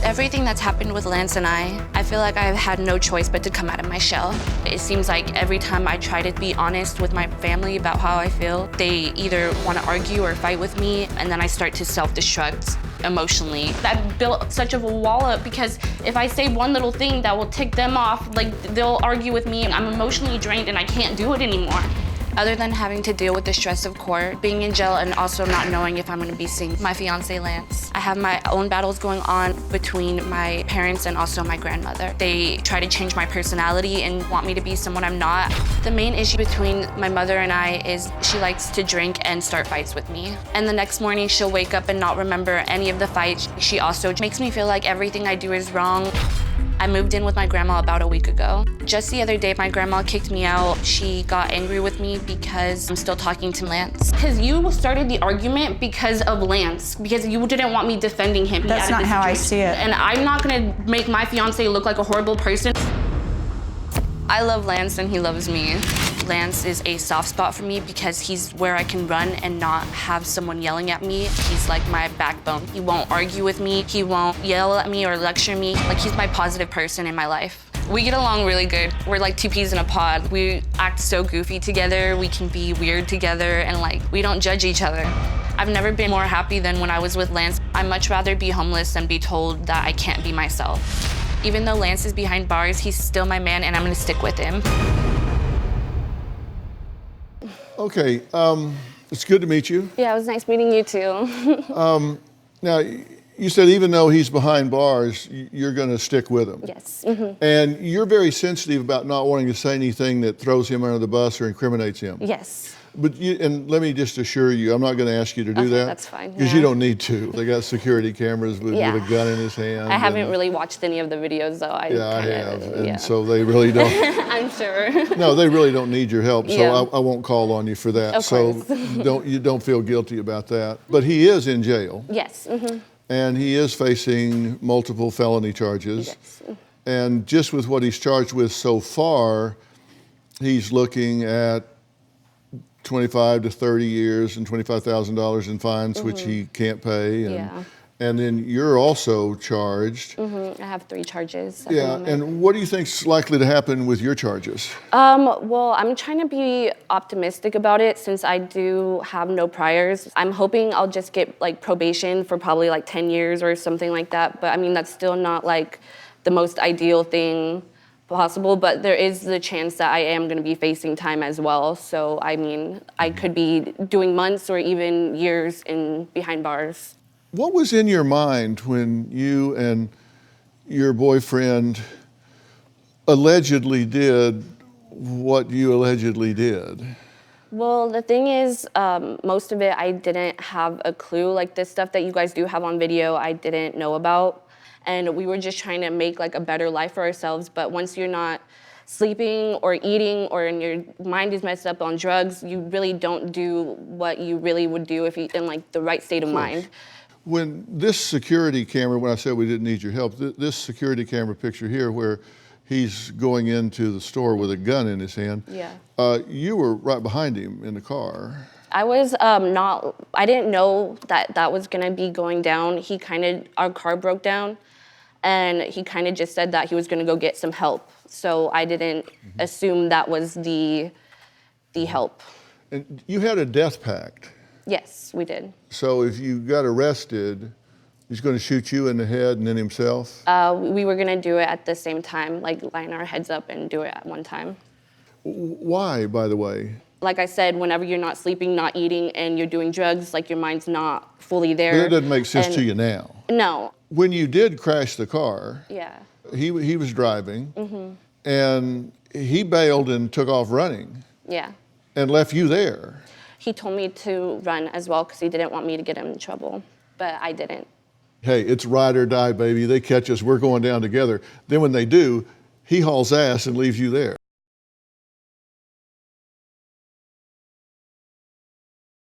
Everything that's happened with Lance and I feel like I've had no choice but to come out of my shell. It seems like every time I try to be honest with my family about how I feel, they either want to argue or fight with me, and then I start to self-destruct emotionally. I've built such of a wall up because if I say one little thing that will tick them off, like they'll argue with me, and I'm emotionally drained and I can't do it anymore. Other than having to deal with the stress of court, being in jail, and also not knowing if I'm gonna be seeing my fiancé Lance, I have my own battles going on between my parents and also my grandmother. They try to change my personality and want me to be someone I'm not. The main issue between my mother and I is she likes to drink and start fights with me. And the next morning she'll wake up and not remember any of the fights. She also makes me feel like everything I do is wrong. I moved in with my grandma about a week ago. Just the other day, my grandma kicked me out. She got angry with me because I'm still talking to Lance. Because you started the argument because of Lance, because you didn't want me defending him. That's not how I see it. And I'm not gonna make my fiance look like a horrible person. I love Lance and he loves me. Lance is a soft spot for me because he's where I can run and not have someone yelling at me. He's like my backbone. He won't argue with me. He won't yell at me or lecture me. Like, he's my positive person in my life. We get along really good. We're like two peas in a pod. We act so goofy together. We can be weird together, and like, we don't judge each other. I've never been more happy than when I was with Lance. I'd much rather be homeless than be told that I can't be myself. Even though Lance is behind bars, he's still my man, and I'm gonna stick with him. Okay, it's good to meet you. Yeah, it was nice meeting you too. Now, you said even though he's behind bars, you're gonna stick with him. Yes. Mm-hmm. And you're very sensitive about not wanting to say anything that throws him under the bus or incriminates him. Yes. But and let me just assure you, I'm not gonna ask you to do Okay, that. that's fine. Because you don't need to. They got security cameras with a gun in his hand. I haven't really watched any of the videos though. I have, and so they really don't. I'm sure. No, they really don't need your help, so Yeah. I won't call on you for that. Of course. So don't feel guilty about that. But he is in jail. Yes. Mm-hmm. And he is facing multiple felony charges. Yes. And just with what he's charged with so far, he's looking at 25 to 30 years and $25,000 in fines, which he can't pay. And then you're also charged. I have 3 charges. Yeah, and what do you think's likely to happen with your charges? Well, I'm trying to be optimistic about it since I do have no priors. I'm hoping I'll just get like probation for probably like 10 years or something like that. But I mean, that's still not like the most ideal thing possible, but there is the chance that I am going to be facing time as well. So, I mean, I could be doing months or even years behind bars. What was in your mind when you and your boyfriend allegedly did what you allegedly did? Well, the thing is, most of it I didn't have a clue. Like, the stuff that you guys do have on video, I didn't know about. And we were just trying to make like a better life for ourselves. But once you're not sleeping or eating or your mind is messed up on drugs, you really don't do what you really would do if you're in like the right state of mind. When this security camera, when I said we didn't need your help, this security camera picture here where he's going into the store with a gun in his hand, you were right behind him in the car. I was I didn't know that was gonna be going down. Our car broke down, and he kind of just said that he was gonna go get some help. So I didn't assume that was the help. And you had a death pact. Yes, we did. So if you got arrested, he's gonna shoot you in the head and then himself? We were gonna do it at the same time, like line our heads up and do it at one time. Why, by the way? Like I said, whenever you're not sleeping, not eating, and you're doing drugs, like your mind's not fully there. But that doesn't make sense to you now. No. When you did crash the car, yeah, he was driving, and he bailed and took off running. Yeah. And left you there. He told me to run as well because he didn't want me to get him in trouble, but I didn't. Hey, it's ride or die, baby. They catch us, we're going down together. Then when they do, he hauls ass and leaves you there.